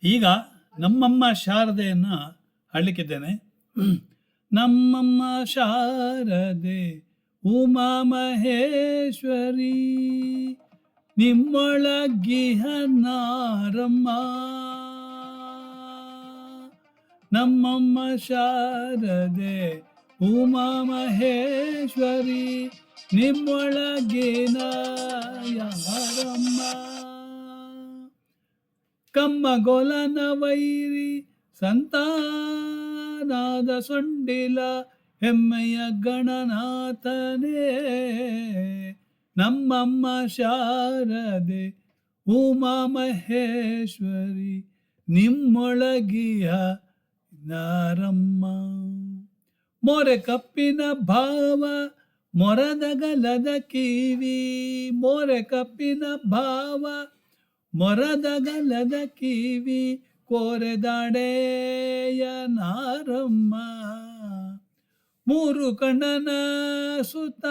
ಈಗ ನಮ್ಮಮ್ಮ ಶಾರದೆಯನ್ನು ಹಾಡಲಿಕ್ಕಿದ್ದೇನೆ. ನಮ್ಮಮ್ಮ ಶಾರದೆ ಉಮಾ ಮಹೇಶ್ವರಿ, ನಿಮ್ಮೊಳಗಿಹ ನಾರಮ್ಮ. ನಮ್ಮಮ್ಮ ಶಾರದೆ ಉಮಾ ಮಹೇಶ್ವರಿ, ನಿಮ್ಮೊಳಗಿನ ಯಾರಮ್ಮ. ಕಮ್ಮಗೊಲನ ವೈರಿ ಸಂತಾನಾದ ಸೊಂಡಿಲ ಹೆಮ್ಮೆಯ ಗಣನಾಥನೇ, ನಮ್ಮಮ್ಮ ಶಾರದೆ ಉಮಾ ಮಹೇಶ್ವರಿ, ನಿಮ್ಮೊಳಗಿಯ ನಾರಮ್ಮ. ಮೊರೆ ಕಪ್ಪಿನ ಭಾವ ಮೊರದಗಲದ ಕಿವಿ, ಮೊರೆ ಕಪ್ಪಿನ ಭಾವ ಮೊರದಗಲದ ಕಿವಿ, ಕೋರೆದಾಡೆಯ ನಾರಮ್ಮ. ಮೂರು ಕಣ್ಣನ ಸುತ,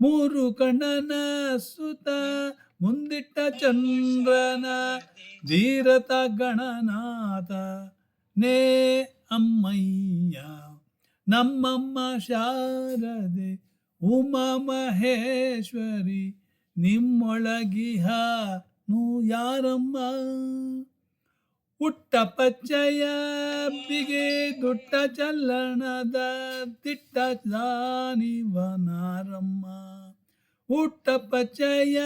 ಮೂರು ಕಣ್ಣನ ಸುತ, ಮುಂದಿಟ್ಟ ಚಂದ್ರನ ಧೀರತ ಗಣನಾಥ ನೇ ಅಮ್ಮಯ್ಯ. ನಮ್ಮಮ್ಮ ಶಾರದೆ ಉಮಾ ಮಹೇಶ್ವರಿ, ನಿಮ್ಮೊಳಗಿಹ ನೂ ಯಾರಮ್ಮ. ಹುಟ್ಟ ಪಚ್ಚಯ ಬಿಗೆ ದುಟ್ಟ ಚಲ್ಲಣದ ತಿಟ್ಟ ದಾನಿವ ನಾರಮ್ಮ. ಹುಟ್ಟ ಪಚ್ಚಯ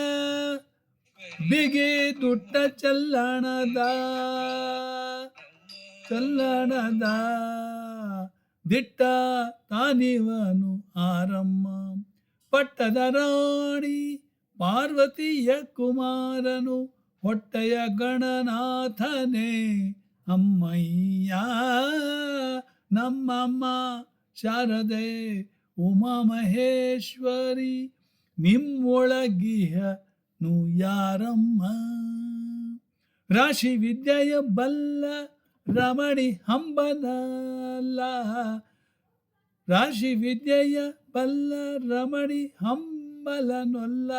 ಬಿಗೆ ದುಟ್ಟ ಚಲ್ಲಣದ ದಿಟ್ಟ ತಾನಿವನು ಆರಮ್ಮ. ಪಟ್ಟದ ರಾಣಿ ಪಾರ್ವತಿಯ ಕುಮಾರನು, ಹೊಟ್ಟೆಯ ಗಣನಾಥನೇ ಅಮ್ಮಯ್ಯ. ನಮ್ಮಮ್ಮ ಶಾರದೆ ಉಮಾ ಮಹೇಶ್ವರಿ, ನಿಮ್ಮೊಳಗಿಹ ನು ಯಾರಮ್ಮ. ರಾಶಿ ವಿದ್ಯೆಯ ಬಲ್ಲ ರಮಣಿ ಹಂಬನಲ್ಲ, ರಾಶಿ ವಿದ್ಯೆಯ ಬಲ್ಲ ರಮಣಿ ಹಂಬಲನೊಲ್ಲ,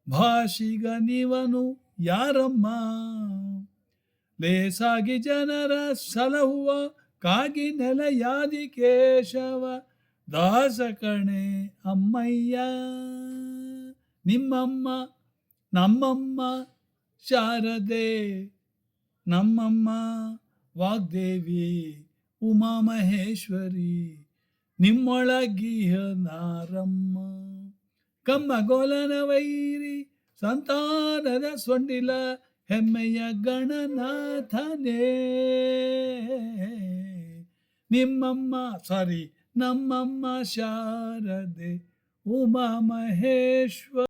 ಭಾಷಿಗ ನೀವನು ಯಾರಮ್ಮ. ಲೇಸಾಗಿ ಜನರ ಸಲಹುವ ಕಾಗಿ ನೆಲೆಯಾದಿ ಕೇಶವ ದಾಸ ಕಣೆ ಅಮ್ಮಯ್ಯ. ನಿಮ್ಮಮ್ಮ ನಮ್ಮಮ್ಮ ಶಾರದೆ, ನಮ್ಮಮ್ಮ ವಾಗ್ದೇವಿ ಉಮಾ ಮಹೇಶ್ವರಿ, ನಿಮ್ಮೊಳಗಿಹ ನಾರಮ್ಮ. ಕಮ್ಮಗೊಲನ ವೈರಿ ಸಂತಾನದ ಸೊಂಡಿಲ ಹೆಮ್ಮೆಯ ಗಣನಾಥನೇ, ನಮ್ಮಮ್ಮ ಶಾರದೆ ಉಮಾ ಮಹೇಶ್ವರಿ.